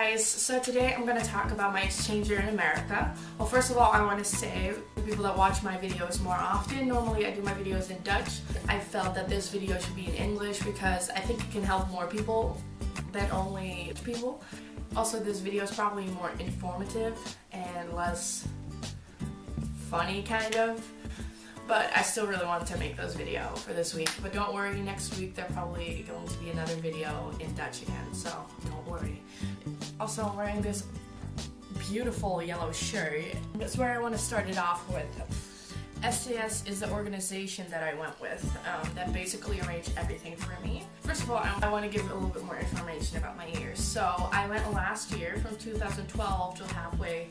guys, so today I'm going to talk about my exchange year in America. Well, first of all, I want to say to people that watch my videos more often, normally I do my videos in Dutch. I felt that this video should be in English because I think it can help more people than only people. Also, this video is probably more informative and less funny, kind of. But I still really wanted to make this video for this week. But don't worry, next week there's probably going to be another video in Dutch again, so don't worry. Also, I'm wearing this beautiful yellow shirt. That's where I want to start it off with. STS is the organization that I went with that basically arranged everything for me. First of all, I want to give a little bit more information about my years. So I went last year from 2012 to halfway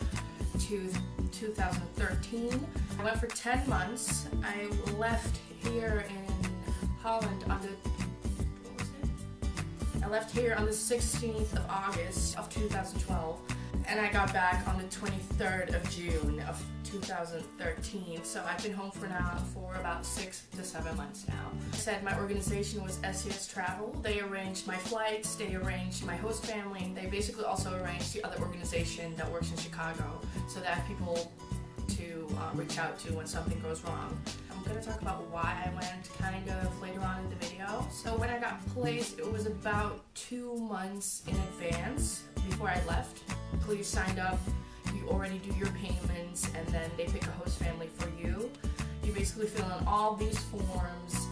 to 2013. I went for 10 months. I left here in Holland on the I left here on the 16th of August of 2012, and I got back on the 23rd of June of 2013. So I've been home for about 6 to 7 months now. I said my organization was STS Travel. They arranged my flights, they arranged my host family, and they basically also arranged the other organization that works in Chicago, so that I have people to reach out to when something goes wrong. I'm going to talk about why I went kind of later on in the video. So when I got placed, it was about 2 months in advance before I left. Please sign up. You already do your payments, and then they pick a host family for you. You basically fill in all these forms,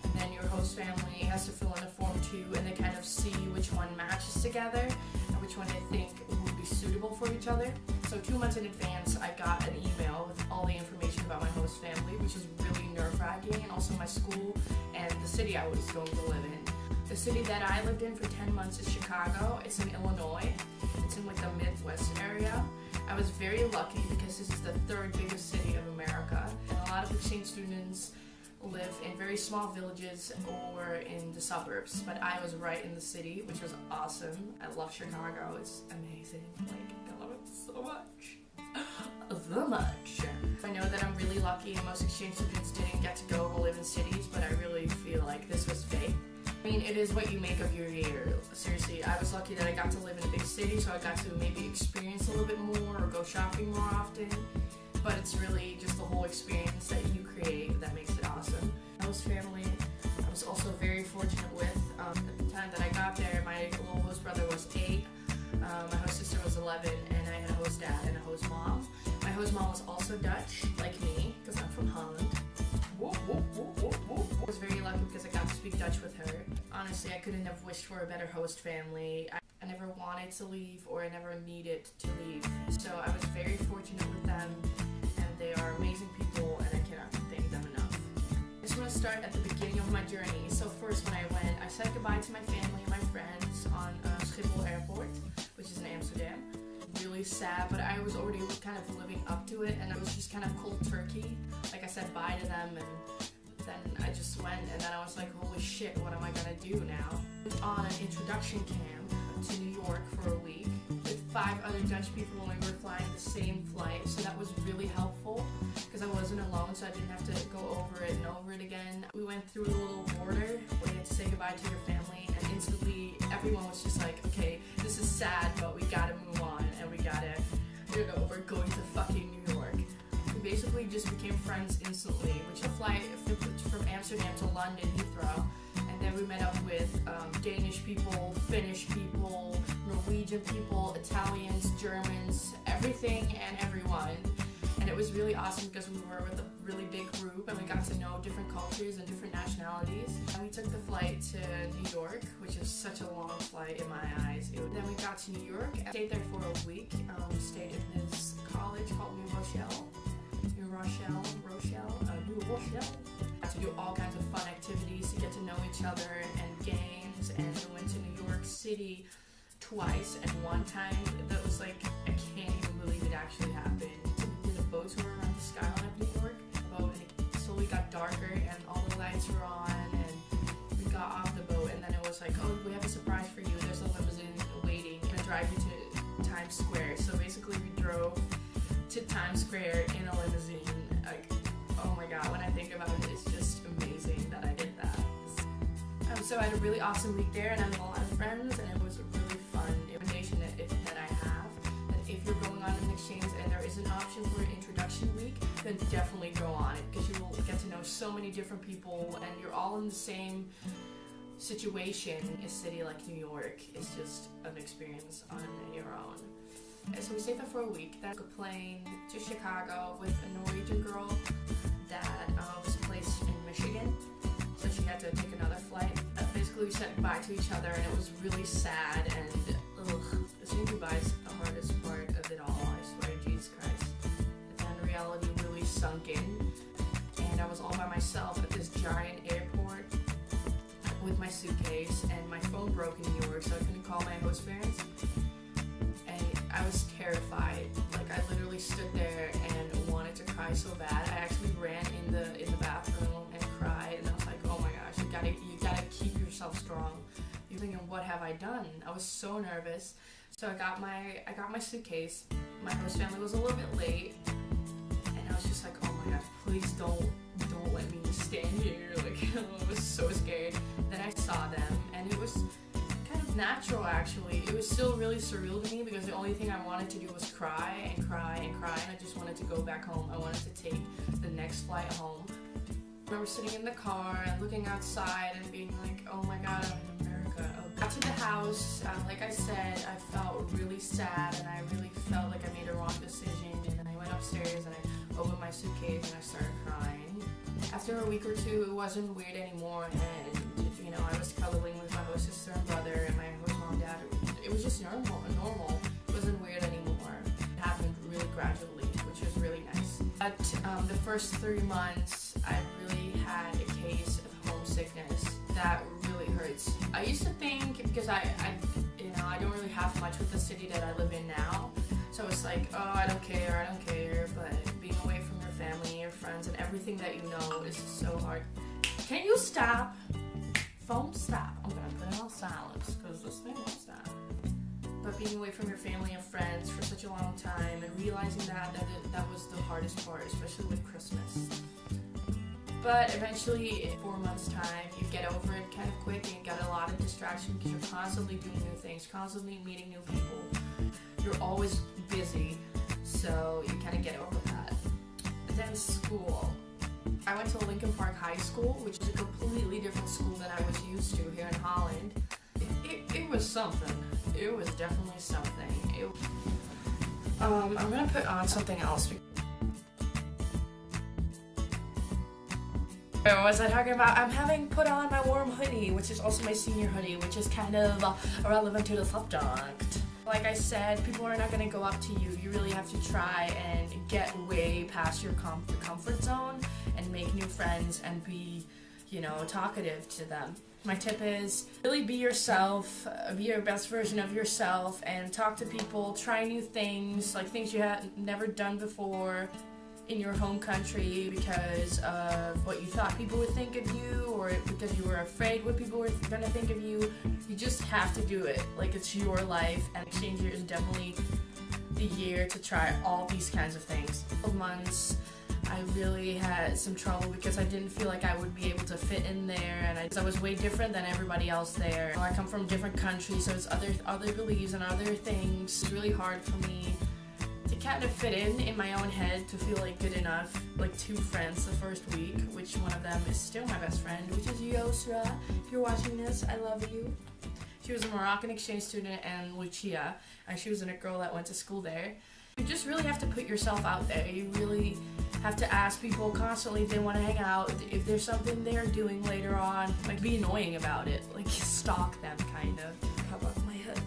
and then your host family has to fill in a form too, and they kind of see which one matches together and which one they think would be suitable for each other. So 2 months in advance, I got an email with all the information about my host family, which is really nerve-wracking, and also my school and the city I was going to live in. The city that I lived in for 10 months is Chicago. It's in Illinois. It's in like the Midwest area. I was very lucky because this is the 3rd biggest city of America, and a lot of exchange students live in very small villages or in the suburbs, but I was right in the city, which was awesome. I love Chicago. It's amazing. Like, I love it so much. So much. I know that I'm really lucky and most exchange students didn't get to go live in cities, but I really feel like this was fate. I mean, it is what you make of your year. Seriously, I was lucky that I got to live in a big city, so I got to maybe experience a little bit more or go shopping more often. But it's really just the whole experience that you create that makes it awesome. My host family, I was also very fortunate with. At the time that I got there, my little host brother was 8, my host sister was 11, and I had a host dad and a host mom. My host mom was also Dutch, like me, because I'm from Holland. I was very lucky because I got to speak Dutch with her. Honestly, I couldn't have wished for a better host family. I never wanted to leave, or I never needed to leave. So I was very fortunate with them, and they are amazing people, and I cannot thank them enough. I just want to start at the beginning of my journey. So first, when I went, I said goodbye to my family and my friends on Schiphol Airport, which is in Amsterdam. Really sad, but I was already kind of living up to it, and I was just kind of cold turkey. Like, I said bye to them, and then I just went, and then I was like, holy shit, what am I gonna do now? I went on an introduction camp to New York for a week with 5 other Dutch people, and we were flying the same flight, so that was really helpful because I wasn't alone, so I didn't have to go over it and over it again. We went through a little border where you had to say goodbye to your family, and instantly everyone was just like, okay, this is sad, but we gotta move on, and we gotta, you know, we're going to fucking New York. We basically just became friends instantly, which a flight from Amsterdam to London, Heathrow, and then we met up with Danish people, Finnish people, Norwegian people, Italians, Germans, everything and everyone. And it was really awesome because we were with a really big group, and we got to know different cultures and different nationalities. And we took the flight to New York, which is such a long flight in my eyes. Then we got to New York, and stayed there for a week. Stayed in this college called New Rochelle. Got to do all kinds of fun activities to get to know each other, and games, and we went to New York City twice, and one time that was like, I can't even believe it actually happened. We did a boat tour around the skyline of New York, and it slowly got darker, and all the lights were on, and we got off the boat, and then it was like, oh, we have a surprise for you, there's a limousine waiting to drive you to Times Square. So basically we drove to Times Square in a limousine. Like, oh my god, when I think about it, it's just amazing that I did that. So I had a really awesome week there, and I met a lot of friends, and it was a really fun invitation that so many different people, and you're all in the same situation. A city like New York is just an experience on your own. And so we stayed there for a week. Then I took a plane to Chicago with a Norwegian girl that was placed in Michigan, so she had to take another flight. Basically, we said goodbye to each other, and it was really sad, and saying goodbye is the hardest part of it all, I swear to Jesus Christ. And then reality really sunk in, and I was all by myself at this giant airport with my suitcase, and my phone broke in New York, so I couldn't call my host parents. And I was terrified. Like, I literally stood there and wanted to cry so bad. I actually ran in the bathroom and cried, and I was like, oh my gosh, you gotta keep yourself strong. You're thinking, what have I done? I was so nervous. So I got my suitcase. My host family was a little bit late, and I was just like, oh my gosh, please don't let me stand here. Like, I was so scared. Then I saw them, and it was kind of natural, actually. It was still really surreal to me because the only thing I wanted to do was cry and cry and cry, and I just wanted to go back home. I wanted to take the next flight home. I remember sitting in the car and looking outside and being like, oh my god, I'm in America. Got to the house, like I said, I felt really sad, and I really felt like I made a wrong decision, and I went upstairs and I opened my suitcase and I started crying. After a week or two, it wasn't weird anymore, and you know, I was cuddling with my host sister and brother and my host mom and dad. It was just normal. It wasn't weird anymore. It happened really gradually, which was really nice. But the first 3 months, I really had a case of homesickness that really hurts. I used to think, because I don't really have much with the city that I live in now, so it's like, oh, I don't care, but being away from your family, your friends, and everything that you know is so hard. Can you stop? Phone, stop. I'm gonna put it on silence, because this thing won't stop. But being away from your family and friends for such a long time, and realizing that was the hardest part, especially with Christmas. But eventually, in 4 months' time, you get over it kind of quick, and you get a lot of distraction because you're constantly doing new things, constantly meeting new people. You're always busy, so you kind of get over that. And then school. I went to Lincoln Park High School, which is a completely different school than I was used to here in Holland. It was something. It was definitely something. I'm gonna put on something else. What was I talking about? I'm having put on my warm hoodie, which is also my senior hoodie, which is kind of irrelevant to the subject. Like I said, people are not going to go up to you. You really have to try and get way past your comfort zone and make new friends and be, talkative to them. My tip is really be yourself, be your best version of yourself, and talk to people, try new things, like things you had never done before in your home country because of what you thought people would think of you, or because you were afraid what people were going to think of you. You just have to do it. Like, it's your life, and exchange year is definitely the year to try all these kinds of things. For months, I really had some trouble because I didn't feel like I would be able to fit in there, and I was way different than everybody else there. I come from different countries, so it's other beliefs and other things. It's really hard for me to kind of fit in my own head, to feel like good enough. Like 2 friends the first week, which one of them is still my best friend, which is Yosra. If you're watching this, I love you. She was a Moroccan exchange student, and Lucia, and she was a girl that went to school there. You just really have to put yourself out there. You really have to ask people constantly if they want to hang out, if there's something they're doing later on. Like, be annoying about it. Like, stalk them, kind of. How about my head?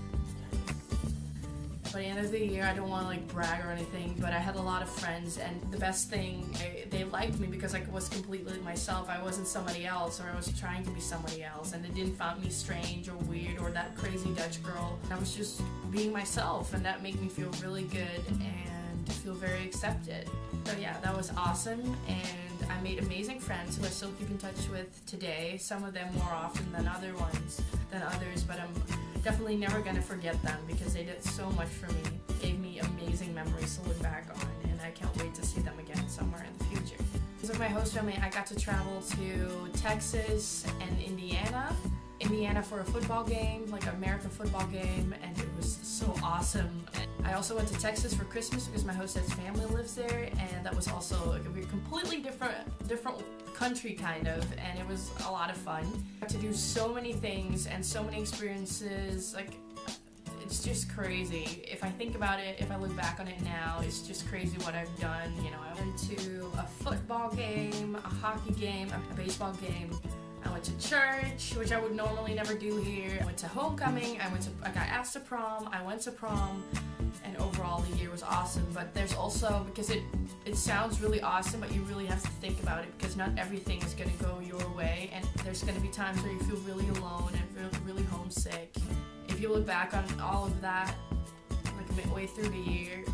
By the end of the year, I don't want to like brag or anything, but I had a lot of friends, and the best thing, they liked me because I was completely myself. I wasn't somebody else, or I was trying to be somebody else, and they didn't find me strange or weird or that crazy Dutch girl. I was just being myself, and that made me feel really good and feel very accepted. So yeah, that was awesome, and I made amazing friends who I still keep in touch with today. Some of them more often than others, but I'm definitely never gonna forget them because they did so much for me. Gave me amazing memories to look back on, and I can't wait to see them again somewhere in the future. Because of my host family, I got to travel to Texas and Indiana, Indiana for a football game, like an American football game, and it was so awesome. I also went to Texas for Christmas because my hostess family lives there, and that was also a completely different country kind of, and it was a lot of fun. I got to do so many things and so many experiences, like it's just crazy. If I think about it, if I look back on it now, it's just crazy what I've done. You know, I went to a football game, a hockey game, a baseball game. I went to church, which I would normally never do here. I went to homecoming, I got asked to prom, I went to prom, and overall the year was awesome. But there's also, because it sounds really awesome, but you really have to think about it, because not everything is going to go your way, and there's going to be times where you feel really alone and really homesick. If you look back on all of that, like midway through the year,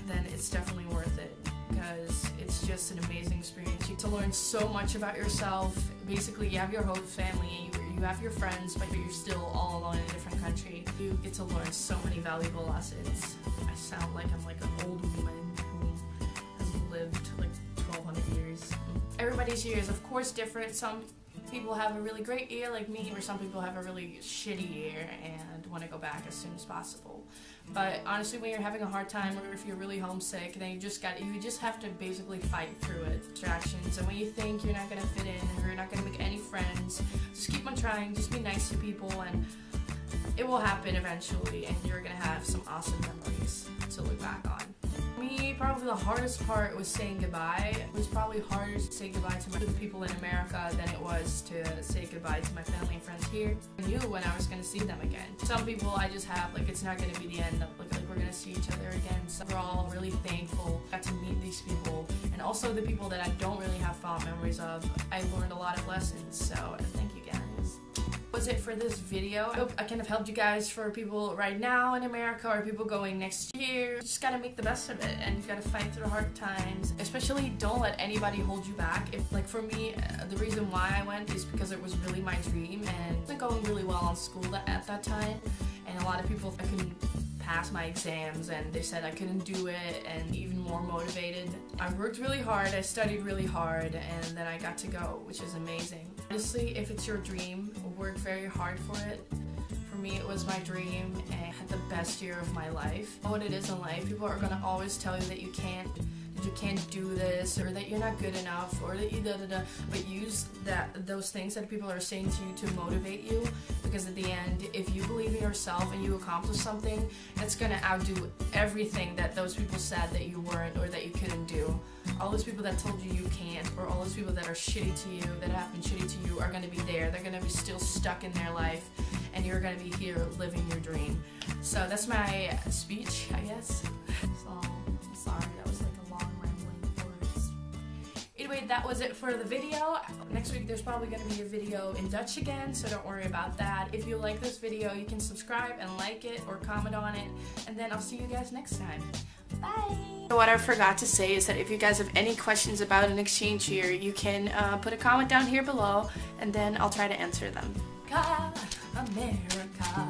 then it's definitely worth it, because it's just an amazing experience. You get to learn so much about yourself. Basically, you have your host family, you have your friends, but you're still all alone in a different country. You get to learn so many valuable lessons. I sound like I'm like an old woman who has lived like 1,200 years. Everybody's year is of course different. Some people have a really great year like me, or some people have a really shitty year and want to go back as soon as possible. But honestly, when you're having a hard time, or if you're really homesick, then you just have to basically fight through it. Distractions, and when you think you're not gonna fit in, or you're not gonna make any friends, just keep on trying. Just be nice to people, and it will happen eventually, and you're gonna have some awesome memories to look back on. For me, probably the hardest part was saying goodbye. It was probably harder to say goodbye to the people in America than it was to say goodbye to my family and friends here. I knew when I was going to see them again. Some people I just have, like, it's not going to be the end, like we're going to see each other again. So we're all really thankful I got to meet these people, and also the people that I don't really have fond memories of. I learned a lot of lessons, so thank you guys. That was it for this video. I hope I kind of helped you guys, for people right now in America or people going next year. You just gotta make the best of it, and you gotta fight through the hard times. Especially don't let anybody hold you back. If, like for me, the reason why I went is because it was really my dream, and it was going really well in school at that time, and a lot of people, I couldn't pass my exams, and they said I couldn't do it, and even more motivated. I worked really hard, I studied really hard, and then I got to go, which is amazing. Honestly, if it's your dream, work very hard for it. For me, it was my dream, and I had the best year of my life. What it is in life, people are gonna always tell you that you can't do this, or that you're not good enough, or that you da-da-da, but use those things that people are saying to you to motivate you, because at the end, if you believe in yourself and you accomplish something, it's gonna outdo everything that those people said that you weren't, or that you couldn't do. All those people that told you you can't, or all those people that are shitty to you, that have been shitty to you, are gonna be there. They're gonna be still stuck in their life, and you're gonna be here living your dream. So that's my speech, I guess. So, I'm sorry, that was like a long rambling words. Anyway, that was it for the video. Next week there's probably going to be a video in Dutch again, so don't worry about that. If you like this video, you can subscribe and like it or comment on it, and then I'll see you guys next time. Bye! What I forgot to say is that if you guys have any questions about an exchange here, you can put a comment down here below, and then I'll try to answer them. God, America.